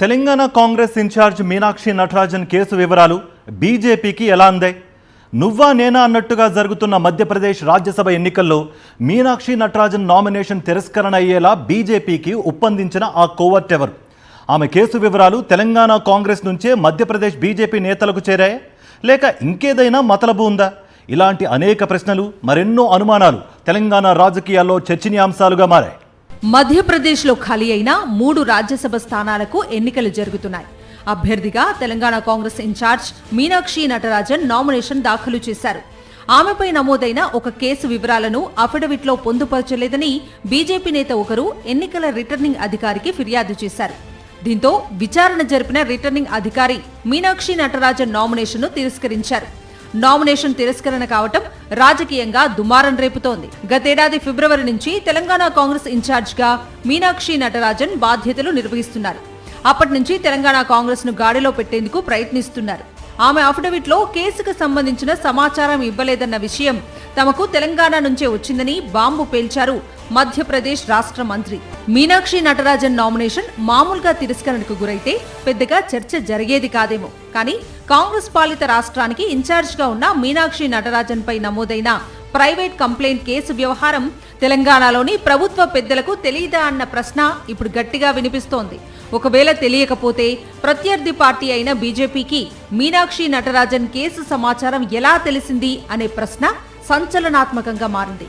Telangana Congress incharge Meenakshi Natarajan case వివరాలు బీజేపీకి ఎలా అందాయి? నువ్వా నేనా అన్నట్టుగా జరుగుతున్న మధ్యప్రదేశ్ రాజ్యసభ ఎన్నికల్లో మీనాక్షి నటరాజన్ నామినేషన్ తిరస్కరణ అయ్యేలా బీజేపీకి ఒప్పందించిన ఆ కోవర్ట్ ఎవరు? ఆమె కేసు వివరాలు తెలంగాణ కాంగ్రెస్ నుంచే మధ్యప్రదేశ్ బీజేపీ నేతలకు చేరాయి, లేక ఇంకేదైనా మతలబు ఉందా? ఇలాంటి అనేక ప్రశ్నలు, మరెన్నో అనుమానాలు తెలంగాణ రాజకీయాల్లో చర్చనీయాంశాలుగా మారాయి. మధ్యప్రదేశ్లో ఖాళీ అయిన 3 రాజ్యసభ స్థానాలకు ఎన్నికలు జరుగుతున్నాయి. అభ్యర్థిగా తెలంగాణ కాంగ్రెస్ ఇన్ఛార్జ్ మీనాక్షి నటరాజన్ నామినేషన్ దాఖలు చేశారు. ఆమెపై నమోదైన ఒక కేసు వివరాలను అఫిడవిట్లో పొందుపరచలేదని బీజేపీ నేత ఒకరు ఎన్నికల రిటర్నింగ్ అధికారికి ఫిర్యాదు చేశారు. దీంతో విచారణ జరిపిన రిటర్నింగ్ అధికారి మీనాక్షి నటరాజన్ నామినేషన్ను తిరస్కరించారు. నామినేషన్ తిరస్కరణ కావటం రాజకీయంగా దుమారం రేపుతోంది. గతేడాది ఫిబ్రవరి నుంచి తెలంగాణ కాంగ్రెస్ ఇన్ఛార్జ్గా మీనాక్షి నటరాజన్ బాధ్యతలు నిర్వహిస్తున్నారు. అప్పటి నుంచి తెలంగాణ కాంగ్రెస్ ను గాడిలో పెట్టేందుకు ప్రయత్నిస్తున్నారు. ఆమె అఫిడవిట్లో కేసుకు సంబంధించిన సమాచారం ఇవ్వలేదన్న విషయం తమకు తెలంగాణ నుంచే వచ్చిందని బాంబు పేల్చారు మధ్యప్రదేశ్ రాష్ట్ర మంత్రి. మీనాక్షి నటరాజన్ నామినేషన్ మామూలుగా తిరస్కరణకు గురైతే పెద్దగా చర్చ జరిగేది కాదేమో, కానీ కాంగ్రెస్ పాలిత రాష్ట్రానికి ఇన్ఛార్జిగా ఉన్న మీనాక్షి నటరాజన్ పై నమోదైన ప్రైవేట్ కంప్లైంట్ కేసు వ్యవహారం తెలంగాణలోని ప్రభుత్వ పెద్దలకు తెలియదా అన్న ప్రశ్న ఇప్పుడు గట్టిగా వినిపిస్తోంది. ఒకవేళ తెలియకపోతే ప్రత్యర్థి పార్టీ అయిన బీజేపీకి మీనాక్షి నటరాజన్ కేసు సమాచారం ఎలా తెలిసింది అనే ప్రశ్న సంచలనాత్మకంగా మారింది.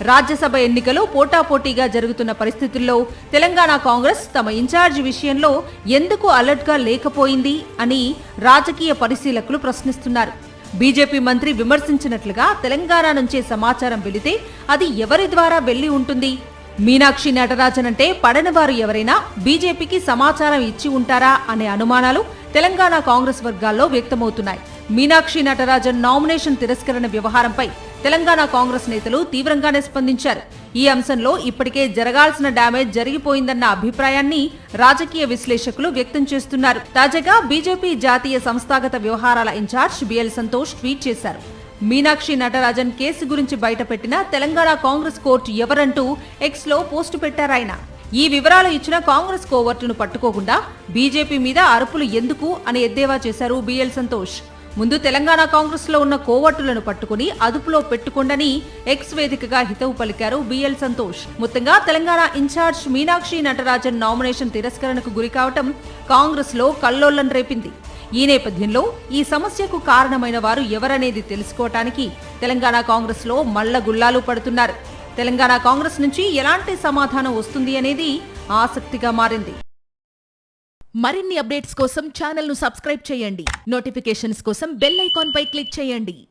రాజ్యసభ ఎన్నికలు పోటాపోటీగా జరుగుతున్న పరిస్థితుల్లో తెలంగాణ కాంగ్రెస్ తమ ఇన్ఛార్జి విషయంలో ఎందుకు అలర్ట్గా లేకపోయింది అని రాజకీయ పరిశీలకులు ప్రశ్నిస్తున్నారు. బీజేపీ మంత్రి విమర్శించినట్లుగా తెలంగాణ నుంచే సమాచారం వెళితే అది ఎవరి ద్వారా వెళ్లి ఉంటుంది? మీనాక్షి నటరాజన్ అంటే పడని వారు ఎవరైనా బీజేపీకి సమాచారం ఇచ్చి ఉంటారా అనే అనుమానాలు తెలంగాణ కాంగ్రెస్ వర్గాల్లో వ్యక్తమవుతున్నాయి. మీనాక్షి నటరాజన్ నామినేషన్ తిరస్కరణ వ్యవహారంపై తెలంగాణ కాంగ్రెస్ నేతలు తీవ్రంగానే స్పందించారు. ఈ అంశంలో ఇప్పటికే జరగాల్సిన డ్యామేజ్ జరిగిపోయిందన్న అభిప్రాయాన్ని రాజకీయ విశ్లేషకులు వ్యక్తం చేస్తున్నారు. తాజాగా బీజేపీ జాతీయ సంస్థాగత వ్యవహారాల ఇన్ఛార్జ్ బిఎల్ సంతోష్ ట్వీట్ చేశారు. మీనాక్షి నటరాజన్ కేసు గురించి బయటపెట్టిన తెలంగాణ కాంగ్రెస్ కోర్టు ఎవరంటూ ఎక్స్ లో పోస్టు పెట్టారాయన. ఈ వివరాలు ఇచ్చిన కాంగ్రెస్ కోవర్టును పట్టుకోకుండా బీజేపీ మీద అరుపులు ఎందుకు అని ఎద్దేవా చేశారు బిఎల్ సంతోష్. ముందు తెలంగాణ కాంగ్రెస్ లో ఉన్న కోవర్టులను పట్టుకుని అదుపులో పెట్టుకోండని ఎక్స్ వేదికగా హితవు పలికారు బిఎల్ సంతోష్. మొత్తంగా తెలంగాణ ఇన్ఛార్జ్ మీనాక్షి నటరాజన్ నామినేషన్ తిరస్కరణకు గురికావటం కాంగ్రెస్ లో కల్లోలం రేపింది. ఈ నేపథ్యంలో ఈ సమస్యకు కారణమైన వారు ఎవరనేది తెలుసుకోవటానికి తెలంగాణ కాంగ్రెస్ లో మల్ల గుల్లాలు పడుతున్నారు. తెలంగాణ కాంగ్రెస్ నుంచి ఎలాంటి సమాధానం వస్తుంది అనేది ఆసక్తిగా మారింది. మరిన్ని అప్డేట్స్ కోసం ఛానల్ ను సబ్స్క్రైబ్ చేయండి. నోటిఫికేషన్స్ కోసం బెల్ ఐకాన్ పై క్లిక్ చేయండి.